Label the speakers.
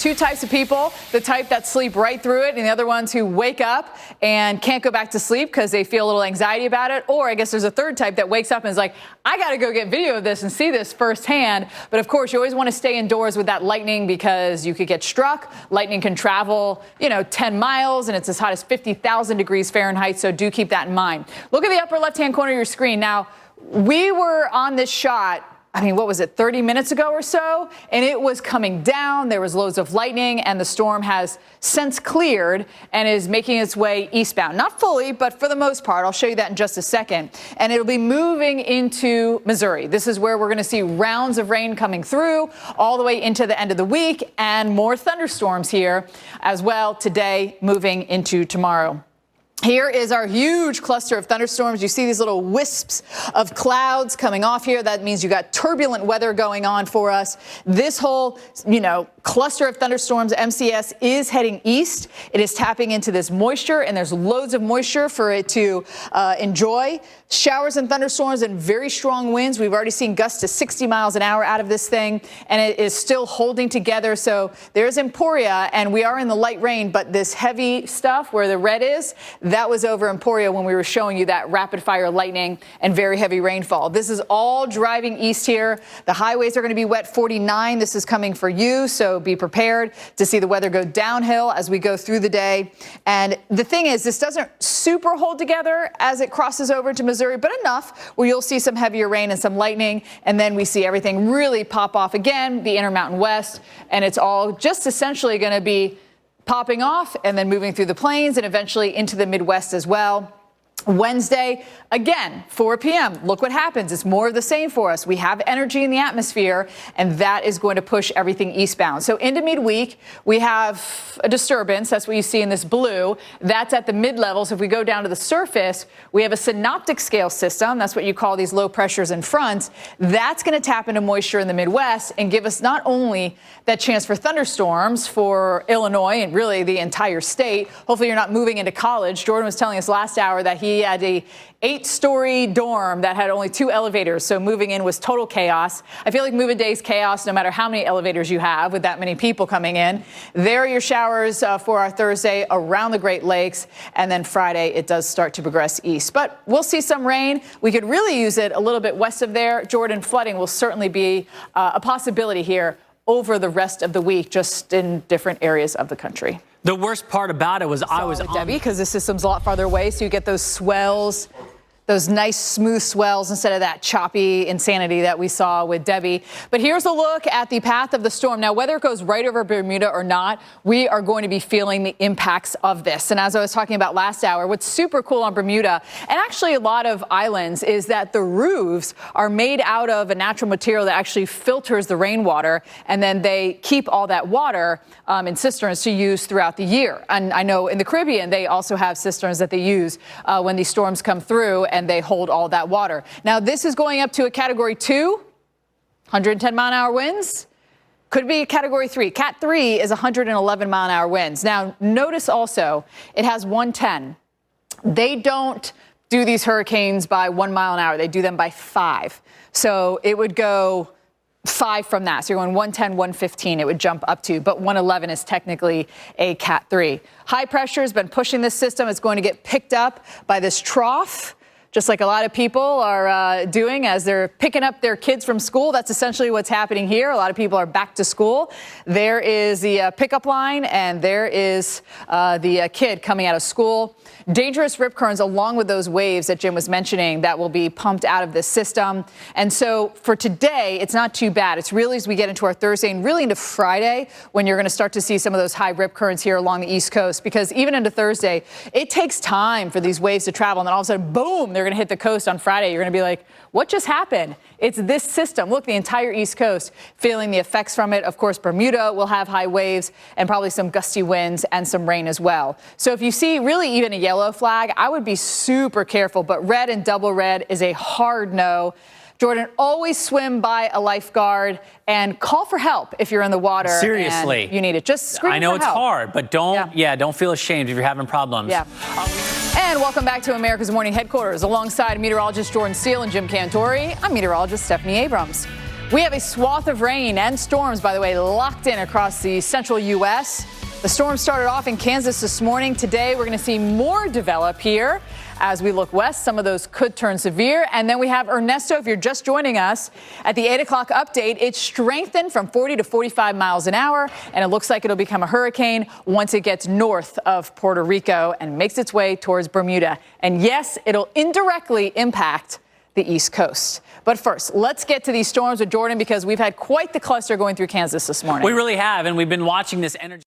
Speaker 1: two types of people, the type that sleep right through it and the other ones who wake up and can't go back to sleep because they feel a little anxiety about it. Or I guess there's a third type that wakes up and is like, I got to go get video of this and see this firsthand. But of course, you always want to stay indoors with that lightning because you could get struck. Lightning can travel, 10 miles and it's as hot as 50,000 degrees Fahrenheit. So do keep that in mind. Look at the upper left-hand corner of your screen. Now, we were on this shot, what was it, 30 minutes ago or so? And it was coming down. There was loads of lightning, and the storm has since cleared and is making its way eastbound. Not fully, but for the most part. I'll show you that in just a second. And it'll be moving into Missouri. This is where we're going to see rounds of rain coming through all the way into the end of the week, and more thunderstorms here as well today, moving into tomorrow. Here is our huge cluster of thunderstorms. You see these little wisps of clouds coming off here. That means you got turbulent weather going on for us. This whole, cluster of thunderstorms, MCS, is heading east. It is tapping into this moisture, and there's loads of moisture for it to enjoy. Showers and thunderstorms and very strong winds. We've already seen gusts to 60 miles an hour out of this thing, and it is still holding together. So there's Emporia, and we are in the light rain, but this heavy stuff where the red is, that was over Emporia when we were showing you that rapid fire lightning and very heavy rainfall. This is all driving east here. The highways are going to be wet 49. This is coming for you, so be prepared to see the weather go downhill as we go through the day. And the thing is, this doesn't super hold together as it crosses over to Missouri, but enough where you'll see some heavier rain and some lightning, and then we see everything really pop off again, the Intermountain West, and it's all just essentially going to be popping off and then moving through the plains and eventually into the Midwest as well. Wednesday, again, 4 p.m. Look what happens. It's more of the same for us. We have energy in the atmosphere, and that is going to push everything eastbound. So into midweek, we have a disturbance. That's what you see in this blue. That's at the mid-levels. If we go down to the surface, we have a synoptic scale system. That's what you call these low pressures and fronts. That's going to tap into moisture in the Midwest and give us not only that chance for thunderstorms for Illinois and really the entire state. Hopefully you're not moving into college. Jordan was telling us last hour that he had a 8-story dorm that had only 2 elevators, so moving in was total chaos. I feel like moving day is chaos no matter how many elevators you have with that many people coming in. There are your showers for our Thursday around the Great Lakes, and then Friday it does start to progress east. But we'll see some rain. We could really use it a little bit west of there. Jordan, flooding will certainly be a possibility here over the rest of the week, just in different areas of the country.
Speaker 2: The worst part about it was I was on
Speaker 1: Debbie, because the system's a lot farther away, so you get those swells, those nice smooth swells instead of that choppy insanity that we saw with Debbie. But here's a look at the path of the storm. Now, whether it goes right over Bermuda or not, we are going to be feeling the impacts of this. And as I was talking about last hour, what's super cool on Bermuda, and actually a lot of islands, is that the roofs are made out of a natural material that actually filters the rainwater, and then they keep all that water in cisterns to use throughout the year. And I know in the Caribbean, they also have cisterns that they use when these storms come through, and they hold all that water. Now, this is going up to a Category 2, 110-mile-an-hour winds. Could be a Category 3. Cat 3 is 111-mile-an-hour winds. Now, notice also it has 110. They don't do these hurricanes by 1 mile an hour. They do them by 5. So it would go 5 from that. So you're going 110, 115, it would jump up to, but 111 is technically a Cat 3. High pressure has been pushing this system. It's going to get picked up by this trough, just like a lot of people are doing as they're picking up their kids from school. That's essentially what's happening here. A lot of people are back to school. There is the pickup line, and there is the kid coming out of school. Dangerous rip currents along with those waves that Jim was mentioning that will be pumped out of this system. And so for today, it's not too bad. It's really as we get into our Thursday and really into Friday when you're going to start to see some of those high rip currents here along the East Coast, because even into Thursday, it takes time for these waves to travel. And then all of a sudden, boom, they're going to hit the coast on Friday. You're going to be like, what just happened? It's this system. Look, the entire East Coast feeling the effects from it. Of course, Bermuda will have high waves and probably some gusty winds and some rain as well. So if you see really even a yellow flag, I would be super careful. But red and double red is a hard no. Jordan, always swim by a lifeguard and call for help if you're in the water.
Speaker 2: Seriously.
Speaker 1: And you need it. Just scream for help.
Speaker 2: I know it's hard, but don't feel ashamed if you're having problems.
Speaker 1: Yeah. And welcome back to America's Morning Headquarters. Alongside meteorologist Jordan Steele and Jim Cantori, I'm meteorologist Stephanie Abrams. We have a swath of rain and storms, by the way, locked in across the central U.S. The storm started off in Kansas this morning. Today, we're going to see more develop here. As we look west, some of those could turn severe. And then we have Ernesto, if you're just joining us, at the 8 o'clock update. It's strengthened from 40 to 45 miles an hour, and it looks like it'll become a hurricane once it gets north of Puerto Rico and makes its way towards Bermuda. And yes, it'll indirectly impact the East Coast. But first, let's get to these storms with Jordan, because we've had quite the cluster going through Kansas this morning.
Speaker 2: We really have, and we've been watching this energy.